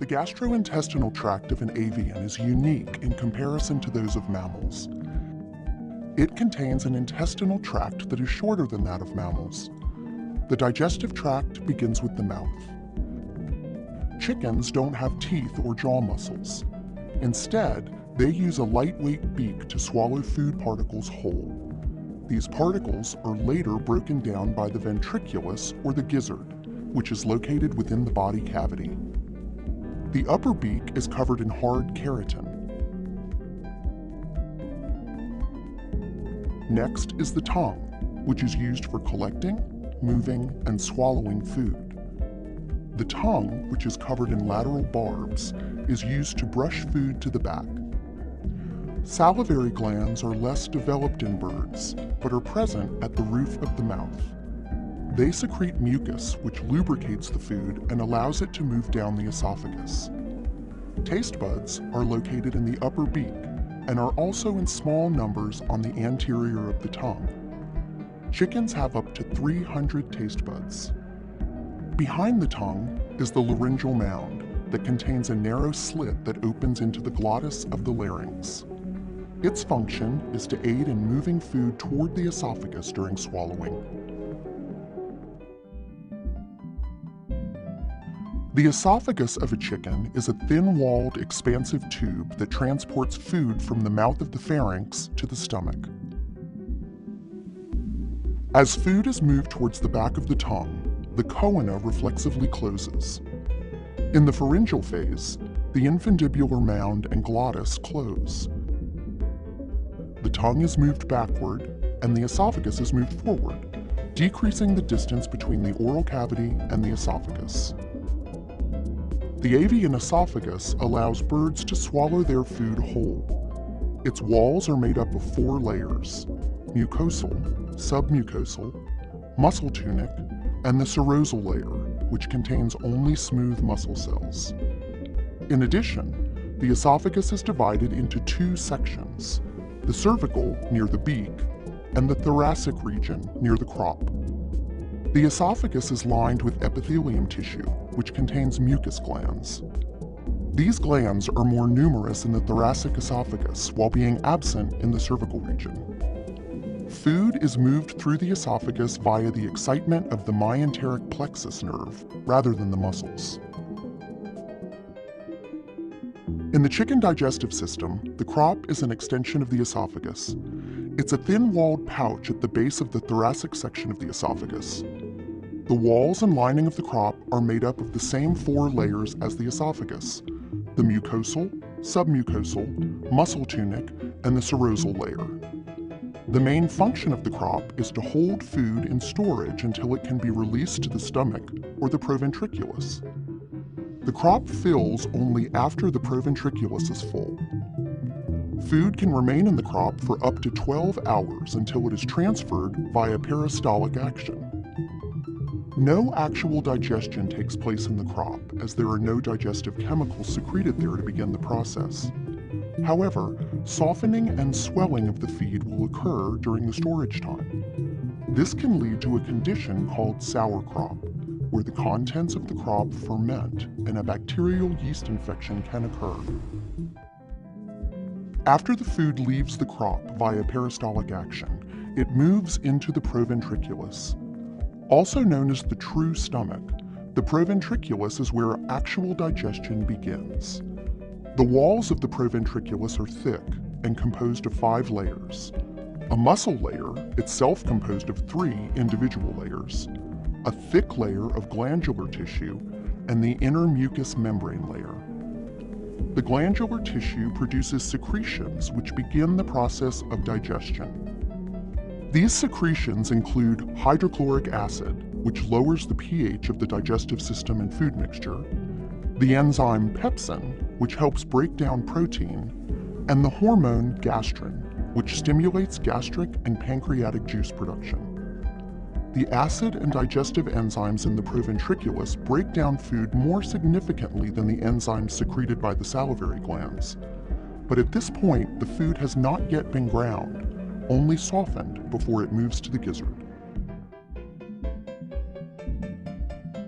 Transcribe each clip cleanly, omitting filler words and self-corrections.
The gastrointestinal tract of an avian is unique in comparison to those of mammals. It contains an intestinal tract that is shorter than that of mammals. The digestive tract begins with the mouth. Chickens don't have teeth or jaw muscles. Instead, they use a lightweight beak to swallow food particles whole. These particles are later broken down by the ventriculus or the gizzard, which is located within the body cavity. The upper beak is covered in hard keratin. Next is the tongue, which is used for collecting, moving, and swallowing food. The tongue, which is covered in lateral barbs, is used to brush food to the back. Salivary glands are less developed in birds, but are present at the roof of the mouth. They secrete mucus, which lubricates the food and allows it to move down the esophagus. Taste buds are located in the upper beak and are also in small numbers on the anterior of the tongue. Chickens have up to 300 taste buds. Behind the tongue is the laryngeal mound that contains a narrow slit that opens into the glottis of the larynx. Its function is to aid in moving food toward the esophagus during swallowing. The esophagus of a chicken is a thin-walled, expansive tube that transports food from the mouth of the pharynx to the stomach. As food is moved towards the back of the tongue, the choana reflexively closes. In the pharyngeal phase, the infundibular mound and glottis close. The tongue is moved backward, and the esophagus is moved forward, decreasing the distance between the oral cavity and the esophagus. The avian esophagus allows birds to swallow their food whole. Its walls are made up of 4 layers: mucosal, submucosal, muscle tunic, and the serosal layer, which contains only smooth muscle cells. In addition, the esophagus is divided into 2 sections: the cervical near the beak, and the thoracic region near the crop. The esophagus is lined with epithelium tissue, which contains mucus glands. These glands are more numerous in the thoracic esophagus while being absent in the cervical region. Food is moved through the esophagus via the excitement of the myenteric plexus nerve rather than the muscles. In the chicken digestive system, the crop is an extension of the esophagus. It's a thin-walled pouch at the base of the thoracic section of the esophagus. The walls and lining of the crop are made up of the same 4 layers as the esophagus: the mucosal, submucosal, muscle tunic, and the serosal layer. The main function of the crop is to hold food in storage until it can be released to the stomach or the proventriculus. The crop fills only after the proventriculus is full. Food can remain in the crop for up to 12 hours until it is transferred via peristaltic action. No actual digestion takes place in the crop, as there are no digestive chemicals secreted there to begin the process. However, softening and swelling of the feed will occur during the storage time. This can lead to a condition called sour crop, where the contents of the crop ferment and a bacterial yeast infection can occur. After the food leaves the crop via peristaltic action, it moves into the proventriculus. Also known as the true stomach, the proventriculus is where actual digestion begins. The walls of the proventriculus are thick and composed of 5 layers. A muscle layer, itself composed of 3 individual layers, a thick layer of glandular tissue, and the inner mucous membrane layer. The glandular tissue produces secretions which begin the process of digestion. These secretions include hydrochloric acid, which lowers the pH of the digestive system and food mixture, the enzyme pepsin, which helps break down protein, and the hormone gastrin, which stimulates gastric and pancreatic juice production. The acid and digestive enzymes in the proventriculus break down food more significantly than the enzymes secreted by the salivary glands. But at this point, the food has not yet been ground, only softened before it moves to the gizzard.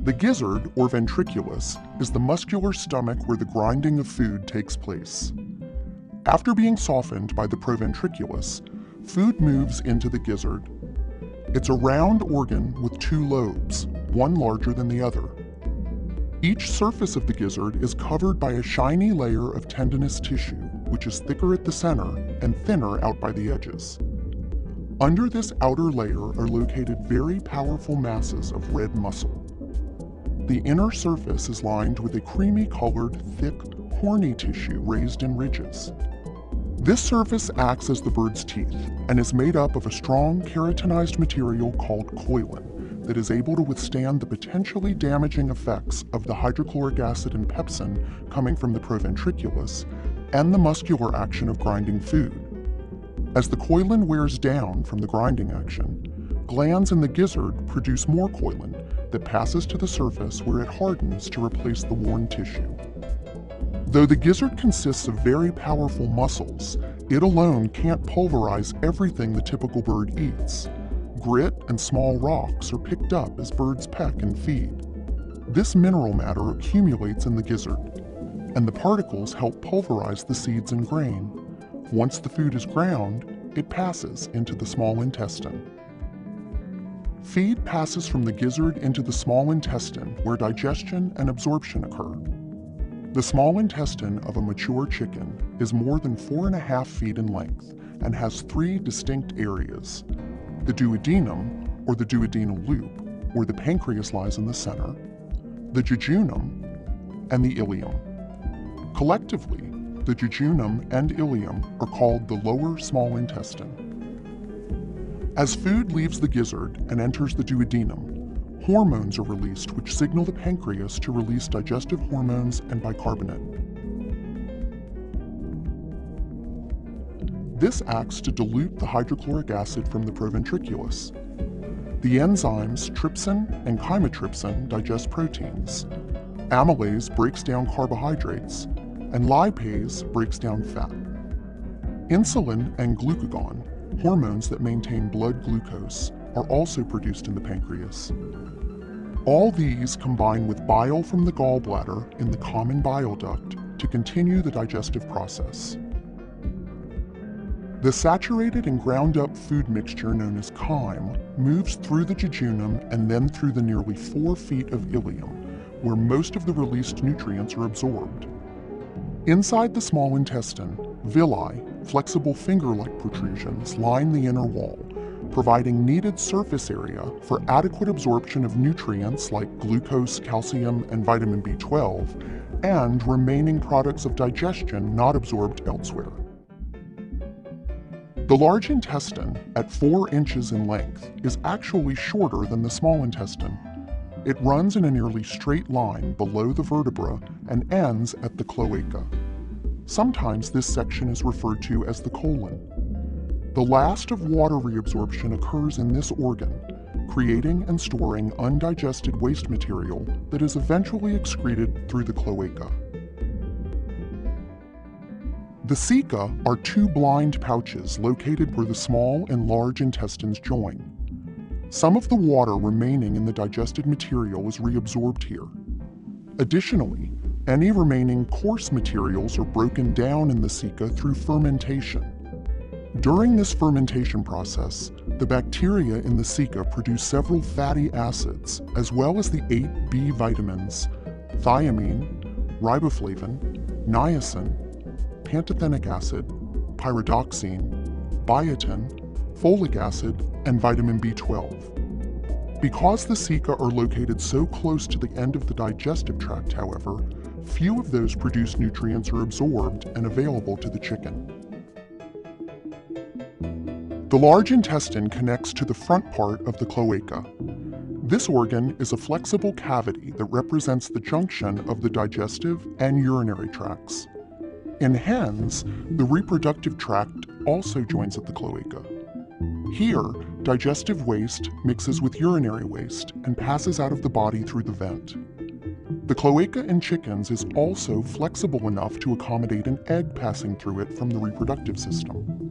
The gizzard, or ventriculus, is the muscular stomach where the grinding of food takes place. After being softened by the proventriculus, food moves into the gizzard. It's a round organ with two lobes, one larger than the other. Each surface of the gizzard is covered by a shiny layer of tendinous tissue, which is thicker at the center and thinner out by the edges. Under this outer layer are located very powerful masses of red muscle. The inner surface is lined with a creamy-colored, thick, horny tissue raised in ridges. This surface acts as the bird's teeth and is made up of a strong keratinized material called choline that is able to withstand the potentially damaging effects of the hydrochloric acid and pepsin coming from the proventriculus and the muscular action of grinding food. As the choline wears down from the grinding action, glands in the gizzard produce more choline that passes to the surface where it hardens to replace the worn tissue. Though the gizzard consists of very powerful muscles, it alone can't pulverize everything the typical bird eats. Grit and small rocks are picked up as birds peck and feed. This mineral matter accumulates in the gizzard, and the particles help pulverize the seeds and grain. Once the food is ground, it passes into the small intestine. Feed passes from the gizzard into the small intestine where digestion and absorption occur. The small intestine of a mature chicken is more than 4.5 feet in length and has 3 distinct areas: the duodenum, or the duodenal loop, where the pancreas lies in the center, the jejunum, and the ileum. Collectively, the jejunum and ileum are called the lower small intestine. As food leaves the gizzard and enters the duodenum, hormones are released which signal the pancreas to release digestive hormones and bicarbonate. This acts to dilute the hydrochloric acid from the proventriculus. The enzymes trypsin and chymotrypsin digest proteins. Amylase breaks down carbohydrates, and lipase breaks down fat. Insulin and glucagon, hormones that maintain blood glucose, are also produced in the pancreas. All these combine with bile from the gallbladder in the common bile duct to continue the digestive process. The saturated and ground up food mixture known as chyme moves through the jejunum and then through the nearly 4 feet of ileum, where most of the released nutrients are absorbed. Inside the small intestine, villi, flexible finger-like protrusions, line the inner wall, providing needed surface area for adequate absorption of nutrients like glucose, calcium, and vitamin B12, and remaining products of digestion not absorbed elsewhere. The large intestine, at 4 inches in length, is actually shorter than the small intestine. It runs in a nearly straight line below the vertebra and ends at the cloaca. Sometimes this section is referred to as the colon. The last of water reabsorption occurs in this organ, creating and storing undigested waste material that is eventually excreted through the cloaca. The ceca are 2 blind pouches located where the small and large intestines join. Some of the water remaining in the digested material is reabsorbed here. Additionally, any remaining coarse materials are broken down in the ceca through fermentation. During this fermentation process, the bacteria in the ceca produce several fatty acids, as well as the 8 B vitamins: thiamine, riboflavin, niacin, pantothenic acid, pyridoxine, biotin, folic acid, and vitamin B12. Because the ceca are located so close to the end of the digestive tract, however, few of those produced nutrients are absorbed and available to the chicken. The large intestine connects to the front part of the cloaca. This organ is a flexible cavity that represents the junction of the digestive and urinary tracts. In hens, the reproductive tract also joins at the cloaca. Here, digestive waste mixes with urinary waste and passes out of the body through the vent. The cloaca in chickens is also flexible enough to accommodate an egg passing through it from the reproductive system.